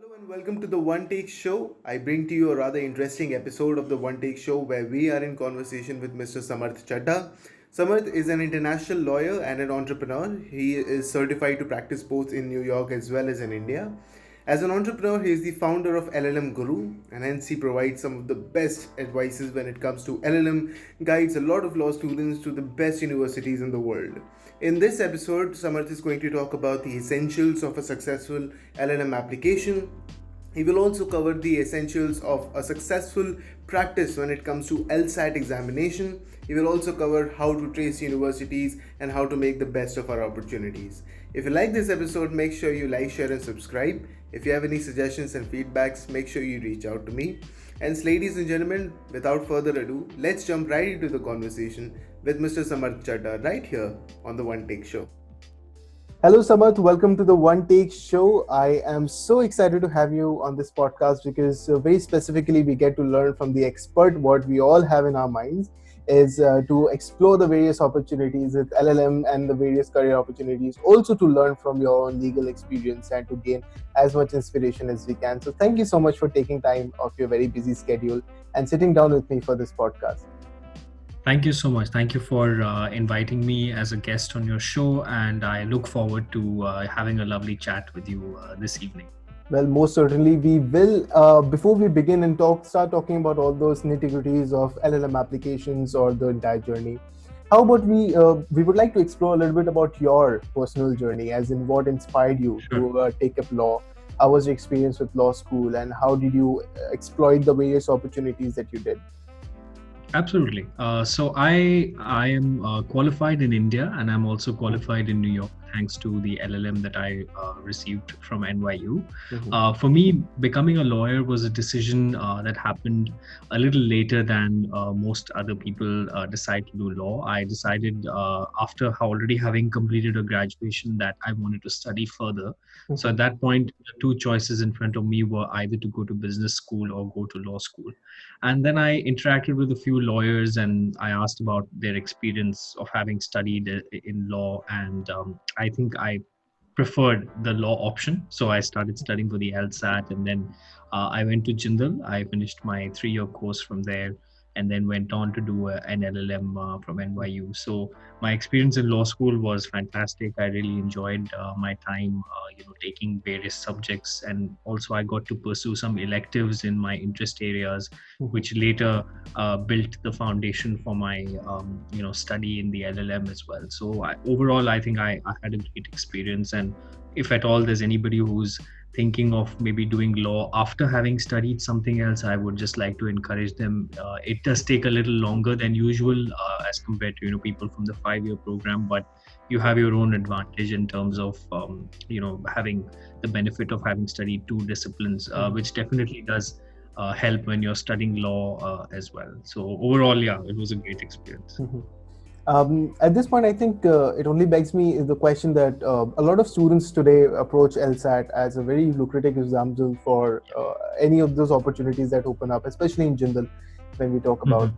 Hello and welcome to the One Take Show. I bring to you a rather interesting episode of the One Take Show where we are in conversation with Mr. Samarth Chadda. Samarth is an international lawyer and an entrepreneur. He is certified to practice both in New York as well as in India. As an entrepreneur, he is the founder of LLM Guru, and hence he provides some of the best advices when it comes to LLM, guides a lot of law students to the best universities in the world. In this episode, Samarth is going to talk about the essentials of a successful LLM application. He will also cover the essentials of a successful practice when it comes to LSAT examination. He will also cover how to trace universities and how to make the best of our opportunities. If you like this episode, make sure you like, share, and subscribe. If you have any suggestions and feedbacks, make sure you reach out to me. And ladies and gentlemen, without further ado, let's jump right into the conversation with Mr. Samarth Chadda right here on the One Take Show. Hello, Samarth. Welcome to the One Take Show. I am so excited to have you on this podcast because, very specifically, we get to learn from the expert what we all have in our minds is to explore the various opportunities with LLM and the various career opportunities, also to learn from your own legal experience and to gain as much inspiration as we can. So, thank you so much for taking time off your very busy schedule and sitting down with me for this podcast. Thank you so much. Thank you for inviting me as a guest on your show, and I look forward to having a lovely chat with you this evening. Well, most certainly we will. Before we begin and start talking about all those nitty-gritties of LLM applications or the entire journey, how about we would like to explore a little bit about your personal journey, as in what inspired you to take up law. How was your experience with law school, and how did you exploit the various opportunities that you did? Absolutely. So I am qualified in India, and I'm also qualified in New York thanks to the LLM that I received from NYU. For me, becoming a lawyer was a decision that happened a little later than most other people decide to do law. I decided after already having completed a graduation that I wanted to study further. So at that point, the two choices in front of me were either to go to business school or go to law school. And then I interacted with a few lawyers and I asked about their experience of having studied in law. And I think I preferred the law option. So I started studying for the LSAT, and then I went to Jindal. I finished my 3-year course from there, and then went on to do an LLM from NYU. So my experience in law school was fantastic. I really enjoyed my time, taking various subjects, and also I got to pursue some electives in my interest areas, which later built the foundation for my, study in the LLM as well. So overall, I think I had a great experience. And if at all there's anybody who's thinking of maybe doing law after having studied something else, I would just like to encourage them. It does take a little longer than usual as compared to people from the 5-year program, but you have your own advantage in terms of having the benefit of having studied two disciplines, which definitely does help when you're studying law as well. So overall, yeah, it was a great experience. At this point, I think it only begs me the question that a lot of students today approach LSAT as a very lucrative example for any of those opportunities that open up, especially in Jindal when we talk about.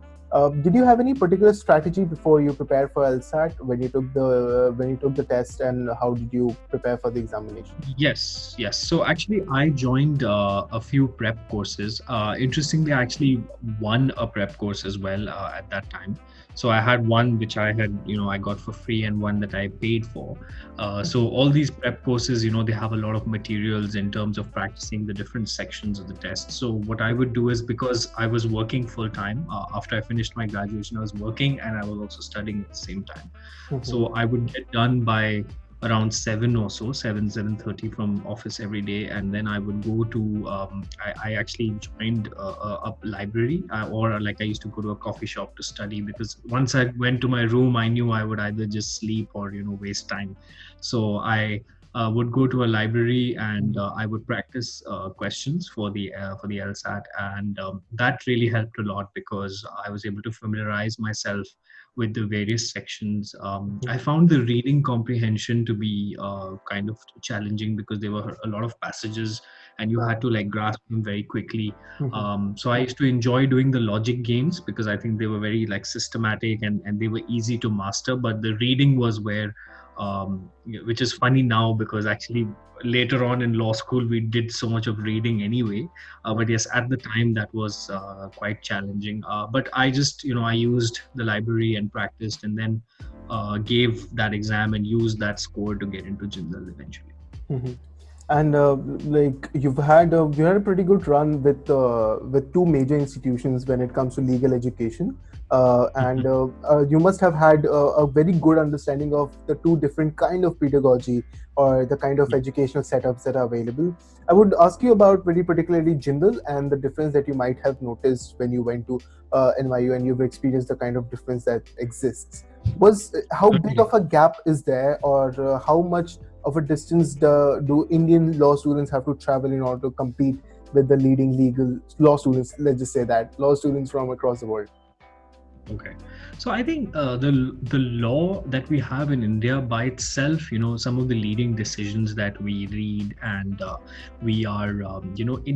Did you have any particular strategy before you prepared for LSAT when you took the test, and how did you prepare for the examination? Yes. So actually, I joined a few prep courses. Interestingly, I actually won a prep course as well at that time. So I had one which I got for free, and one that I paid for. So all these prep courses, they have a lot of materials in terms of practicing the different sections of the test. So what I would do is, because I was working full time after I finished my graduation, I was working and I was also studying at the same time. So I would get done by around 7 or so, 7:30 from office every day, and then I would go to I actually joined a library, or like I used to go to a coffee shop to study, because once I went to my room, I knew I would either just sleep or waste time. So I would go to a library, and I would practice questions for the LSAT, and that really helped a lot because I was able to familiarize myself with the various sections. I found the reading comprehension to be kind of challenging because there were a lot of passages and you had to like grasp them very quickly. So I used to enjoy doing the logic games because I think they were very like systematic and they were easy to master. But the reading was where which is funny now because actually later on in law school we did so much of reading anyway. But yes, at the time that was quite challenging. But I just, I used the library and practiced, and then gave that exam and used that score to get into Jindal eventually. Mhm. And like you had a pretty good run with two major institutions when it comes to legal education, and Mhm. you must have had a very good understanding of the two different kind of pedagogy or the kind of educational setups that are available. I would ask you about very particularly Jindal and the difference that you might have noticed when you went to NYU and you've experienced the kind of difference that exists. Was how big Certainly. of a gap is there, or how much of a distance do Indian law students have to travel in order to compete with the leading legal law students? Let's just say that law students from across the world. Okay, so I think the law that we have in India by itself, some of the leading decisions that we read, and we are,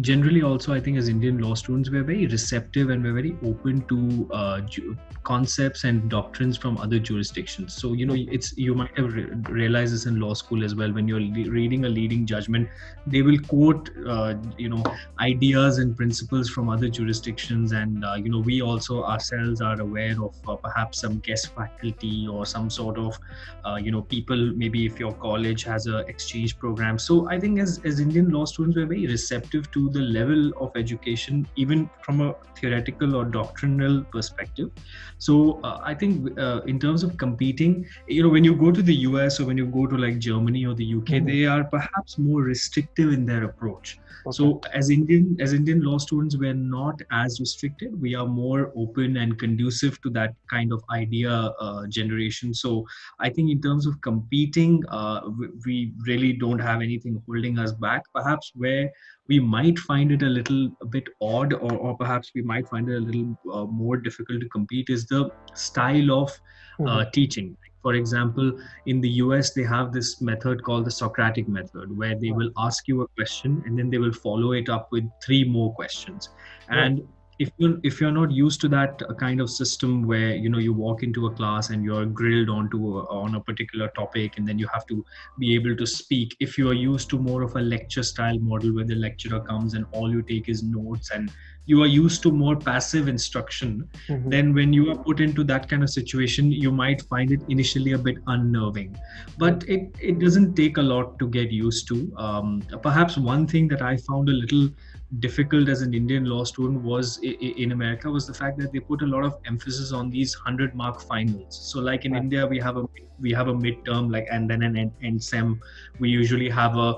generally also, I think as Indian law students, we're very receptive and we're very open to concepts and doctrines from other jurisdictions. So Mhm. it's, you might have realized this in law school as well. When you're reading a leading judgment, they will quote, ideas and principles from other jurisdictions, and we also ourselves are aware of perhaps some guest faculty or some sort of people, maybe if your college has a exchange program. So I think as Indian law students, we're very receptive to the level of education, even from a theoretical or doctrinal perspective. So I think in terms of competing, when you go to the US or when you go to like Germany or the UK, Mhm. they are perhaps more restrictive in their approach. Okay. So as Indian law students, we're not as restricted. We are more open and conducive to that kind of idea generation. So I think in terms of competing, we really don't have anything holding us back. Perhaps where we might find it a little a bit odd, or perhaps we might find it a little more difficult to compete, is the style of Mhm. teaching. For example, in the US, they have this method called the Socratic method, where they Right. will ask you a question and then they will follow it up with three more questions. Right. And if you're not used to that kind of system where you walk into a class and you're grilled on a particular topic, and then you have to be able to speak. If you are used to more of a lecture style model where the lecturer comes and all you take is notes, and you are used to more passive instruction, Mhm. then when you are put into that kind of situation, you might find it initially a bit unnerving. But Okay. it doesn't take a lot to get used to. Perhaps one thing that I found a little difficult as an Indian law student was in America was the fact that they put a lot of emphasis on these 100-mark finals. So like in Right. India, we have a midterm, like, and then an end sem. We usually have a,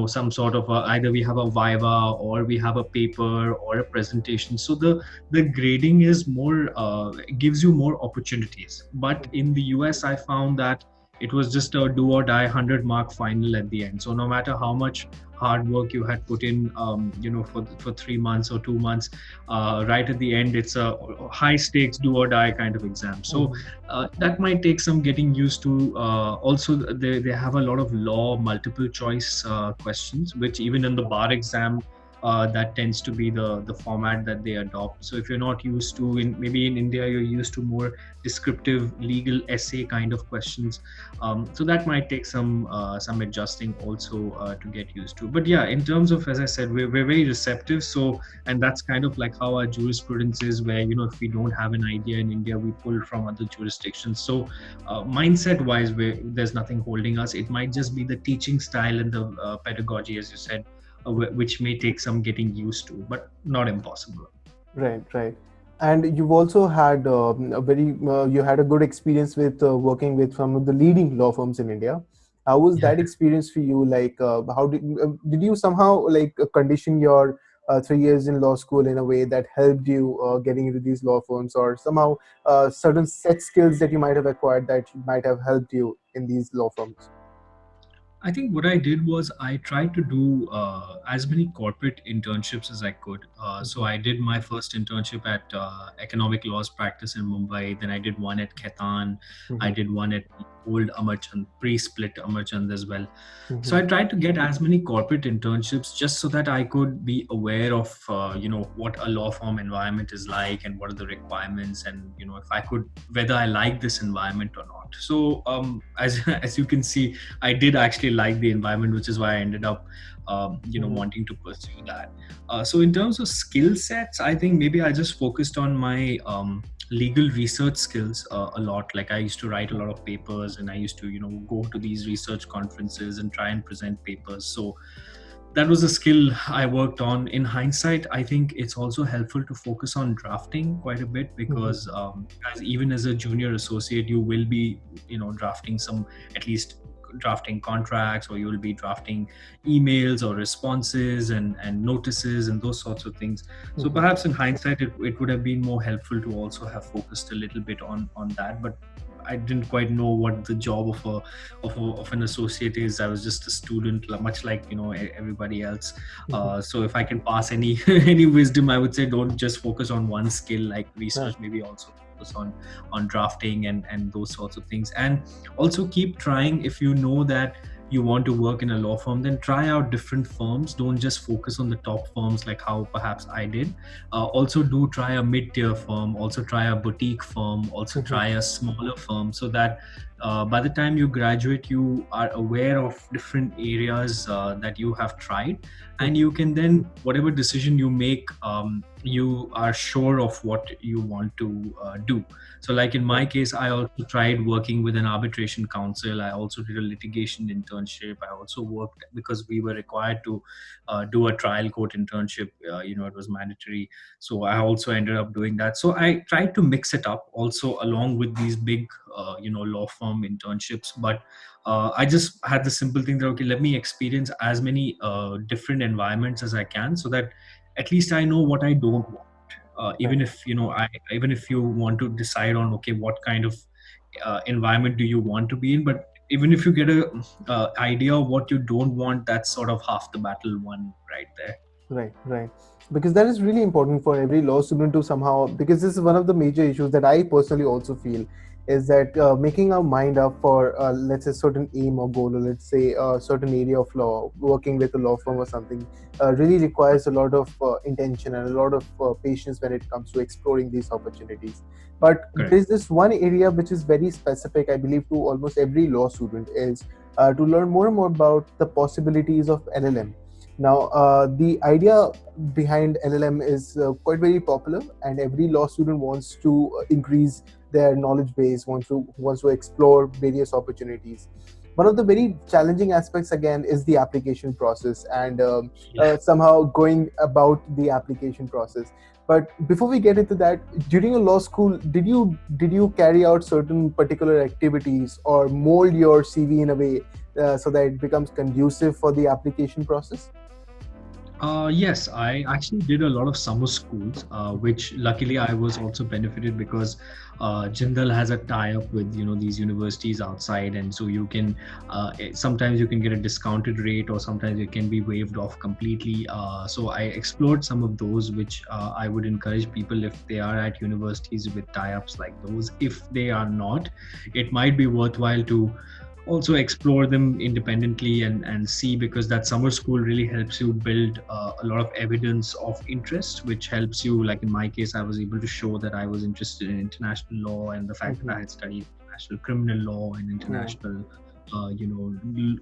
some sort of either we have a viva or we have a paper or a presentation. So the grading is more, gives you more opportunities. But Mhm. in the US, I found that it was just a do or die 100-mark final at the end. So no matter how much hard work you had put in, for 3 months or 2 months, right at the end, it's a high stakes do or die kind of exam. So Mhm. that might take some getting used to. Also, they have a lot of law multiple choice questions, which even in the bar exam, that tends to be the format that they adopt. So if you're not used to, maybe in India you're used to more descriptive legal essay kind of questions, so that might take some adjusting also to get used to. But yeah, in terms of, as I said, we're very receptive. So, and that's kind of like how our jurisprudence is, where if we don't have an idea in India, we pull from other jurisdictions. So mindset wise, there's nothing holding us. It might just be the teaching style and the pedagogy, as you said, which may take some getting used to, but not impossible. Right. Right. And you've also had you had a good experience with working with some of the leading law firms in India. How was that experience for you? Like, how did you somehow like condition your 3 years in law school in a way that helped you getting into these law firms, or somehow certain set skills that you might have acquired that might have helped you in these law firms? I think what I did was I tried to do as many corporate internships as I could. So Mhm, I did my first internship at economic laws practice in Mumbai. Then I did one at Ketan. I mhm, did one at the old Amarchand, pre-split Amarchand as well. So mhm, I tried to get as many corporate internships just so that I could be aware of, what a law firm environment is like and what are the requirements, and if I could, whether I like this environment or not. So as as you can see, I did actually like the environment, which is why I ended up, mhm, wanting to pursue that. So in terms of skill sets, I think maybe I just focused on my legal research skills a lot. Like I used to write a lot of papers, and I used to, go to these research conferences and try and present papers. So that was a skill I worked on. In hindsight, I think it's also helpful to focus on drafting quite a bit, mhm, because as even as a junior associate, you will be, drafting some, at least drafting contracts, or you will be drafting emails or responses and notices and those sorts of things. So mhm. perhaps in hindsight, it would have been more helpful to also have focused a little bit on that. But I didn't quite know what the job of an associate is. I was just a student, much like everybody else. Mhm. So if I can pass any any wisdom, I would say don't just focus on one skill like Right. research. Maybe also focus on drafting and those sorts of things. And also keep trying. If you know that you want to work in a law firm, then try out different firms. Don't just focus on the top firms like how perhaps I did. Also do try a mid-tier firm, also try a boutique firm, also Mhm, try a smaller firm, so that by the time you graduate, you are aware of different areas that you have tried, and mhm. you can then, whatever decision you make, you are sure of what you want to do. So like in Right. my case, I also tried working with an arbitration counsel. I also did a litigation internship. I also worked, because we were required to do a trial court internship. It was mandatory. So I also ended up doing that. So I tried to mix it up also along with these big law firm internships. But I just had the simple thing that, okay, let me experience as many different environments as I can, so that at least I know what I don't want. Right. Even if even if you want to decide on, okay, what kind of environment do you want to be in, but even if you get a idea of what you don't want, that's sort of half the battle won right there. Right, right. Because that is really important for every law student to somehow, because this is one of the major issues that I personally also feel, is that making our mind up for, let's say, certain aim or goal, or let's say a certain area of law, working with a law firm or something, really requires a lot of intention and a lot of patience when it comes to exploring these opportunities. But Correct. there's this one area which is very specific, I believe, to almost every law student, is to learn more and more about the possibilities of LLM. Now, the idea behind LLM is quite very popular, and every law student wants to increase their knowledge base, wants to explore various opportunities. One of the very challenging aspects, again, is the application process, and Yeah. somehow going about the application process. But before we get into that, during your law school, did you carry out certain particular activities or mold your CV in a way so that it becomes conducive for the application process? Yes, I actually did a lot of summer schools, which luckily I was also benefited, because Jindal has a tie-up with these universities outside, and so you can sometimes you can get a discounted rate, or sometimes it can be waived off completely. So I explored some of those, which I would encourage people, if they are at universities with tie-ups like those. If they are not, it might be worthwhile to also explore them independently and see, because that summer school really helps you build a lot of evidence of interest, which helps you, like in my case, I was able to show that I was interested in international law, and the fact that Mhm. I had studied international criminal law and Yeah. international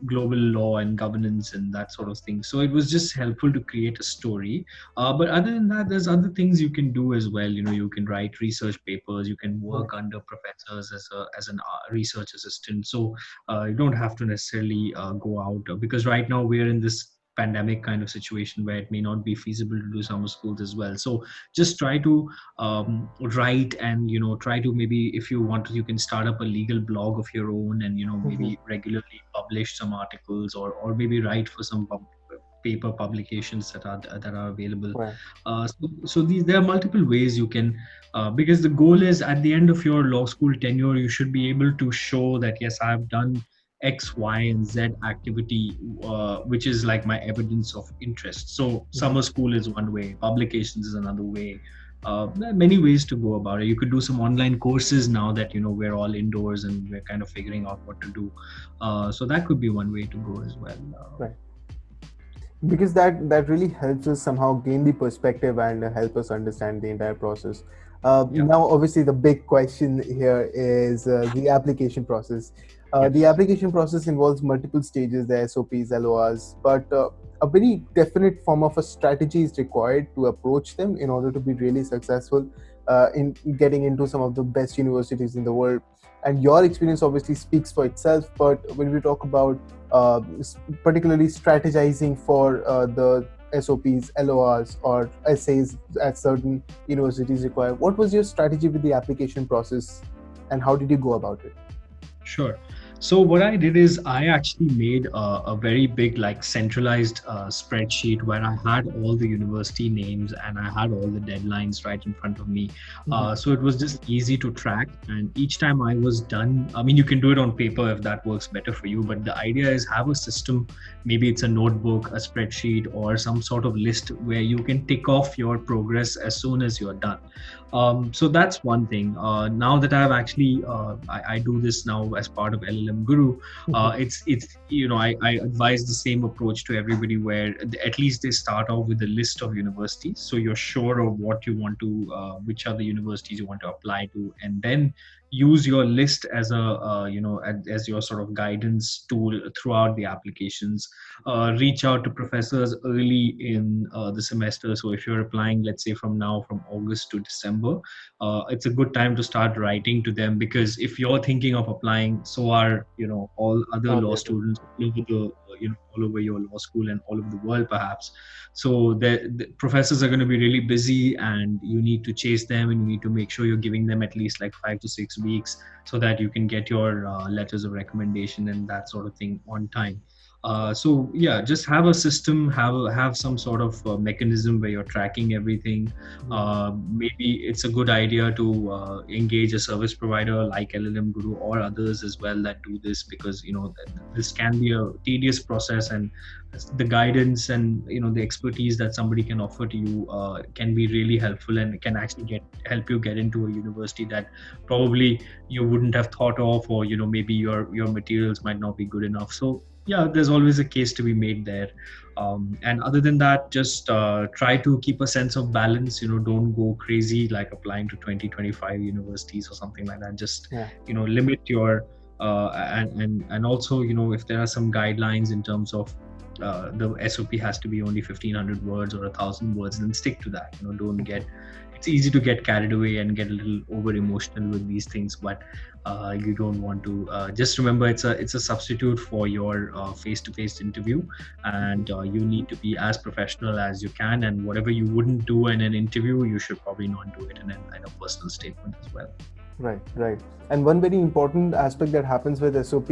global law and governance and that sort of thing. So it was just helpful to create a story. But other than that, there's other things you can do as well. You can write research papers, you can Right. work under professors as an research assistant. So you don't have to necessarily go out, because right now we're in this pandemic kind of situation where it may not be feasible to do summer schools as well. So just try to write, and try to, maybe if you want to, you can start up a legal blog of your own, and Mhm. maybe regularly publish some articles, or maybe write for some paper publications that are available. Right. So these, there are multiple ways you can, because the goal is, at the end of your law school tenure, you should be able to show that, yes, I have done X, Y, and Z activity, which is like my evidence of interest. So summer school is one way, publications is another way. There are many ways to go about it. You could do some online courses now that we're all indoors and we're kind of figuring out what to do. So that could be one way to go as well. Right. Because that really helps us somehow gain the perspective and help us understand the entire process. Now, obviously, the big question here is the application process. The application process involves multiple stages, the SOPs, LORs, but a very definite form of a strategy is required to approach them in order to be really successful in getting into some of the best universities in the world. And your experience obviously speaks for itself, but when we talk about particularly strategizing for the SOPs, LORs, or essays at certain universities require, what was your strategy with the application process and how did you go about it? Sure. So what I did is I actually made a very big like centralized spreadsheet where I had all the university names and I had all the deadlines right in front of me. So it was just easy to track. And each time I was done, I mean, you can do it on paper if that works better for you. But the idea is have a system, maybe it's a notebook, a spreadsheet, or some sort of list where you can tick off your progress as soon as you're done. So that's one thing. Now that I've actually, I do this now as part of LLM Guru. It's I advise the same approach to everybody where at least they start off with a list of universities. So you're sure of what you want to, which are the universities you want to apply to, and then use your list as a as your sort of guidance tool throughout the applications. Reach out to professors early in the semester. So if you're applying, let's say from August to December, it's a good time to start writing to them, because if you're thinking of applying, so are all other law students all over the all over your law school and all over the world perhaps. So the professors are going to be really busy and you need to chase them, and you need to make sure you're giving them at least like 5 to 6 weeks so that you can get your letters of recommendation and that sort of thing on time. So yeah, just have a system, have some sort of mechanism where you're tracking everything. Maybe it's a good idea to engage a service provider like LLM Guru or others as well that do this, because this can be a tedious process, and the guidance and the expertise that somebody can offer to you can be really helpful, and it can actually help you get into a university that probably you wouldn't have thought of, or maybe your materials might not be good enough. So yeah, there's always a case to be made there. And other than that, just try to keep a sense of balance. Don't go crazy like applying to 20-25 universities or something like that. Just limit your and also if there are some guidelines in terms of the SOP has to be only 1,500 words or 1,000 words, then stick to that. Don't get. It's easy to get carried away and get a little over emotional with these things, but you don't want to. Just remember, it's a substitute for your face-to-face interview, and you need to be as professional as you can. And whatever you wouldn't do in an interview, you should probably not do it in a personal statement as well. Right. And one very important aspect that happens with SOP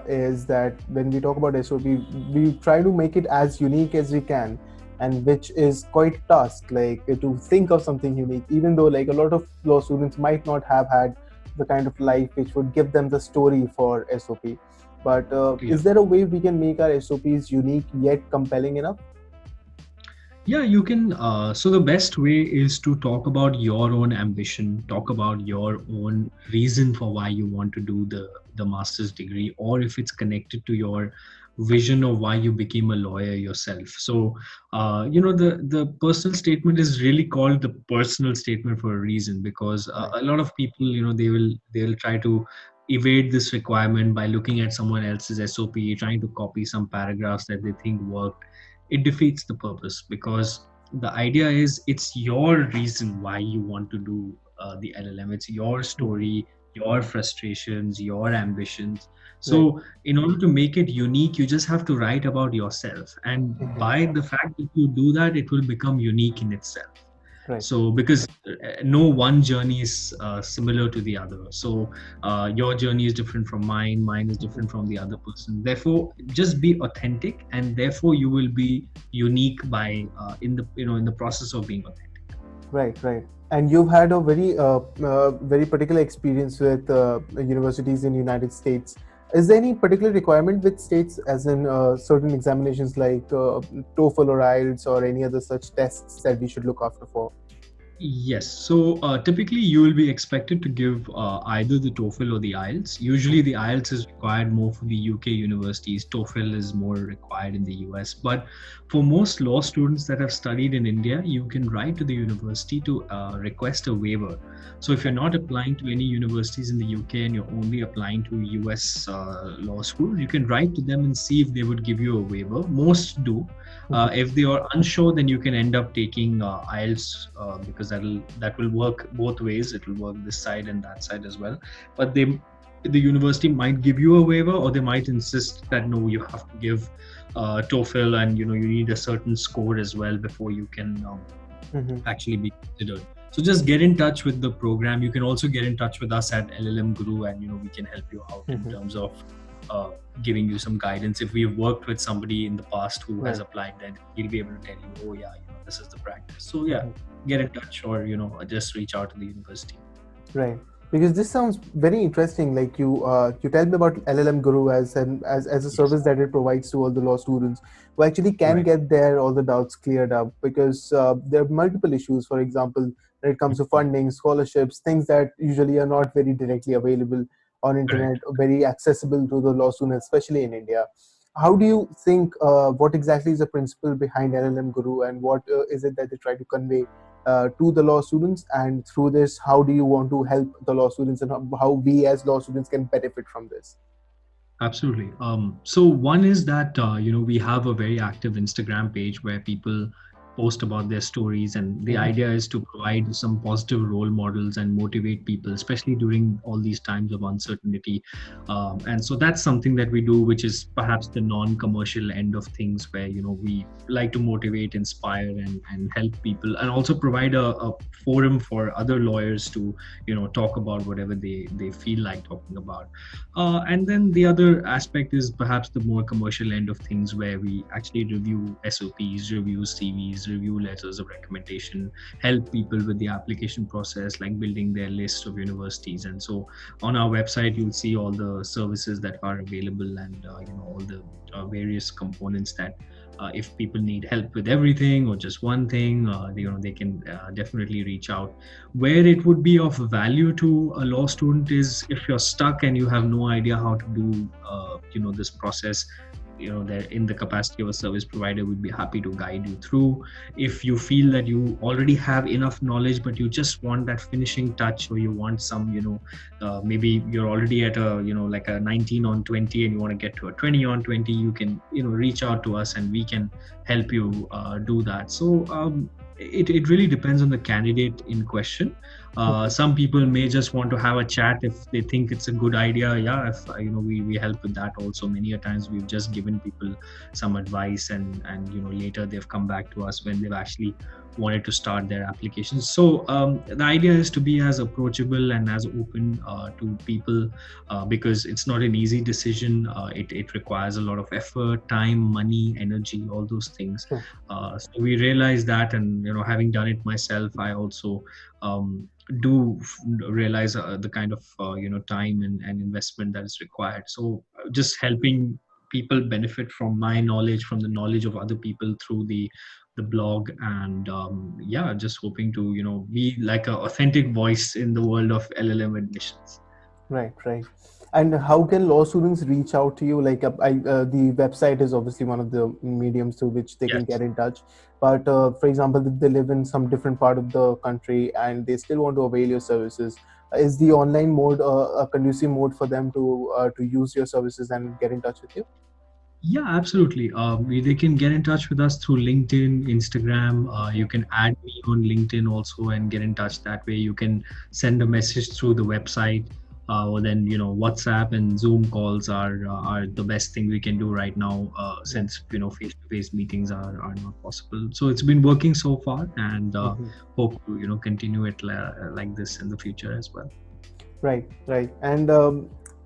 is that when we talk about SOP, we try to make it as unique as we can, and which is quite task, like to think of something unique, even though like a lot of law students might not have had the kind of life which would give them the story for SOP. But is there a way we can make our SOPs unique yet compelling enough? Yeah, you can. So the best way is to talk about your own ambition, talk about your own reason for why you want to do the master's degree, or if it's connected to your vision of why you became a lawyer yourself. So, the personal statement is really called the personal statement for a reason, because a lot of people, they'll try to evade this requirement by looking at someone else's SOP, trying to copy some paragraphs that they think worked. It defeats the purpose, because the idea is it's your reason why you want to do the LLM. It's your story, your frustrations, your ambitions. So in order to make it unique, you just have to write about yourself. And by the fact that you do that, it will become unique in itself. Right. So because no one journey is similar to the other. So your journey is different from mine. Mine is different from the other person. Therefore, just be authentic, and therefore you will be unique by in the process of being authentic. Right. And you've had a very particular experience with universities in the United States. Is there any particular requirement which states, as in certain examinations like TOEFL or IELTS or any other such tests that we should look after for? Yes. So typically, you will be expected to give either the TOEFL or the IELTS. Usually, the IELTS is required more for the UK universities. TOEFL is more required in the US. But for most law students that have studied in India, you can write to the university to request a waiver. So if you're not applying to any universities in the UK and you're only applying to US law school, you can write to them and see if they would give you a waiver. Most do. If they are unsure, then you can end up taking IELTS because that will work both ways. It will work this side and that side as well. But the university might give you a waiver, or they might insist that no, you have to give TOEFL, and you need a certain score as well before you can actually be considered. So just get in touch with the program. You can also get in touch with us at LLM Guru, and we can help you out in terms of giving you some guidance. If we've worked with somebody in the past who has applied, then we'll be able to tell you, oh yeah, this is the practice. So yeah, get in touch, or just reach out to the university. Right. Because this sounds very interesting. Like you tell me about LLM Guru as a service that it provides to all the law students who actually can get all the doubts cleared up, because there are multiple issues. For example, when it comes to funding, scholarships, things that usually are not very directly available on internet, or very accessible to the law students, especially in India. How do you think? What exactly is the principle behind LLM Guru, and what is it that they try to convey to the law students? And through this, how do you want to help the law students, and how we as law students can benefit from this? Absolutely. So one is that we have a very active Instagram page where people post about their stories, and the idea is to provide some positive role models and motivate people, especially during all these times of uncertainty. And so that's something that we do, which is perhaps the non-commercial end of things, where we like to motivate, inspire, and help people, and also provide a forum for other lawyers to talk about whatever they feel like talking about. And then the other aspect is perhaps the more commercial end of things, where we actually review SOPs, review CVs, review letters of recommendation, help people with the application process, like building their list of universities. And so on our website, you'll see all the services that are available, and all the various components that if people need help with everything or just one thing, they can definitely reach out. Where it would be of value to a law student is if you're stuck and you have no idea how to do this process. That in the capacity of a service provider, we'd be happy to guide you through. If you feel that you already have enough knowledge, but you just want that finishing touch, or you want some, maybe you're already at a, like a 19 on 20 and you want to get to a 20 on 20, you can, reach out to us and we can help you do that. So it really depends on the candidate in question. Some people may just want to have a chat if they think it's a good idea. Yeah, if we help with that also. Many a times we've just given people some advice, and later they've come back to us when they've actually wanted to start their applications. So the idea is to be as approachable and as open to people, because it's not an easy decision. It requires a lot of effort, time, money, energy, all those things. So we realize that, and having done it myself, I also do realize the kind of time and investment that is required. So just helping people benefit from my knowledge, from the knowledge of other people through the blog, and just hoping to be like an authentic voice in the world of LLM admissions. Right. And how can law students reach out to you? Like the website is obviously one of the mediums through which they can get in touch. But for example, if they live in some different part of the country and they still want to avail your services, is the online mode a conducive mode for them to use your services and get in touch with you? Yeah, absolutely. They can get in touch with us through LinkedIn, Instagram. You can add me on LinkedIn also and get in touch that way. You can send a message through the website, or then WhatsApp and Zoom calls are the best thing we can do right now, since face-to-face meetings are not possible. So it's been working so far, and hope to continue it like this in the future as well. Right. And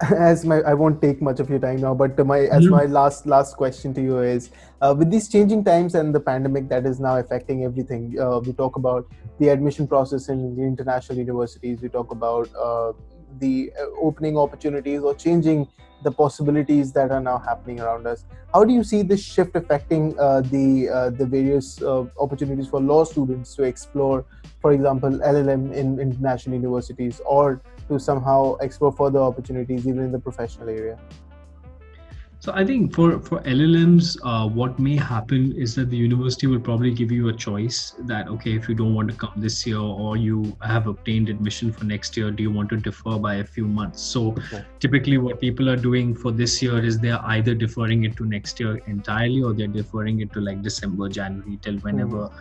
I won't take much of your time now, but my last question to you is, with these changing times and the pandemic that is now affecting everything, we talk about the admission process in the international universities. We talk about the opening opportunities or changing the possibilities that are now happening around us. How do you see this shift affecting the various opportunities for law students to explore, for example, LLM in international universities, or to somehow explore further opportunities even in the professional area? So I think for LLMs, what may happen is that the university will probably give you a choice that, okay, if you don't want to come this year or you have obtained admission for next year, do you want to defer by a few months? So Okay. typically what people are doing for this year is they're either deferring it to next year entirely, or they're deferring it to like December, January, till whenever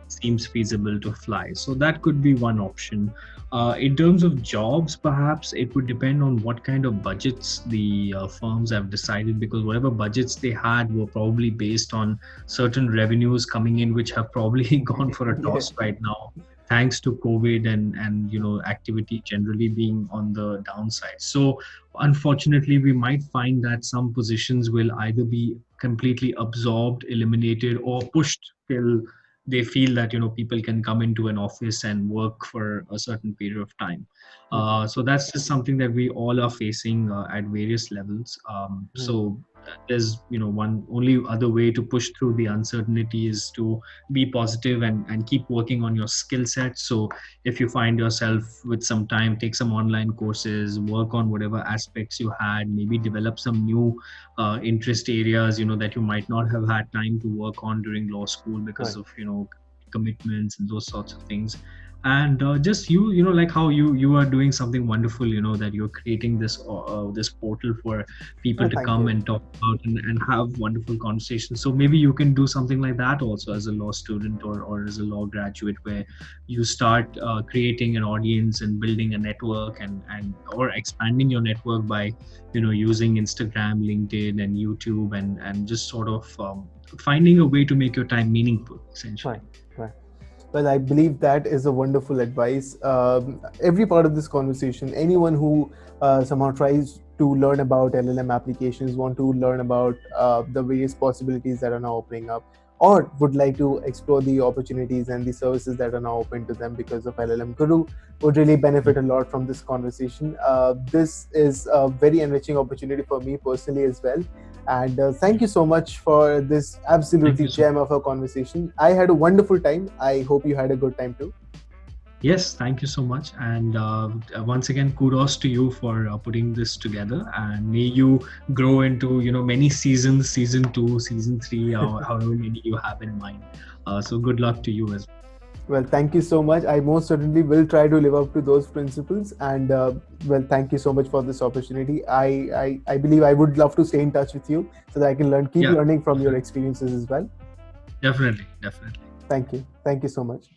seems feasible to fly. So that could be one option. In terms of jobs, perhaps it would depend on what kind of budgets the firms have decided, because whatever budgets they had were probably based on certain revenues coming in, which have probably gone for a Yeah. toss right now, thanks to COVID and activity generally being on the downside. So unfortunately, we might find that some positions will either be completely absorbed, eliminated, or pushed till they feel that people can come into an office and work for a certain period of time. So that's just something that we all are facing at various levels. So there's one only other way to push through the uncertainty is to be positive and keep working on your skill set. So if you find yourself with some time, take some online courses, work on whatever aspects you had, maybe develop some new interest areas that you might not have had time to work on during law school because Right. of commitments and those sorts of things. And just like how you are doing something wonderful, that you're creating this portal for people Oh, to thank come you. and talk about and have wonderful conversations. So maybe you can do something like that also as a law student or as a law graduate, where you start creating an audience and building a network and or expanding your network by using Instagram, LinkedIn, and YouTube, and just sort of finding a way to make your time meaningful, essentially. Right. Right. Well, I believe that is a wonderful advice. Every part of this conversation, anyone who somehow tries to learn about LLM applications, want to learn about the various possibilities that are now opening up, or would like to explore the opportunities and the services that are now open to them because of LLM Guru, would really benefit a lot from this conversation. This is a very enriching opportunity for me personally as well. And thank you so much for this Thank absolutely you so gem of a conversation. I had a wonderful time. I hope you had a good time too. Yes, thank you so much. And once again, kudos to you for putting this together. And may you grow into many seasons, season 2, season 3, or however many you have in mind. So good luck to you as well. Well, thank you so much. I most certainly will try to live up to those principles. And well, thank you so much for this opportunity. I believe I would love to stay in touch with you so that I can keep Yeah, learning from your experiences as well. definitely, definitely. Thank you. Thank you so much.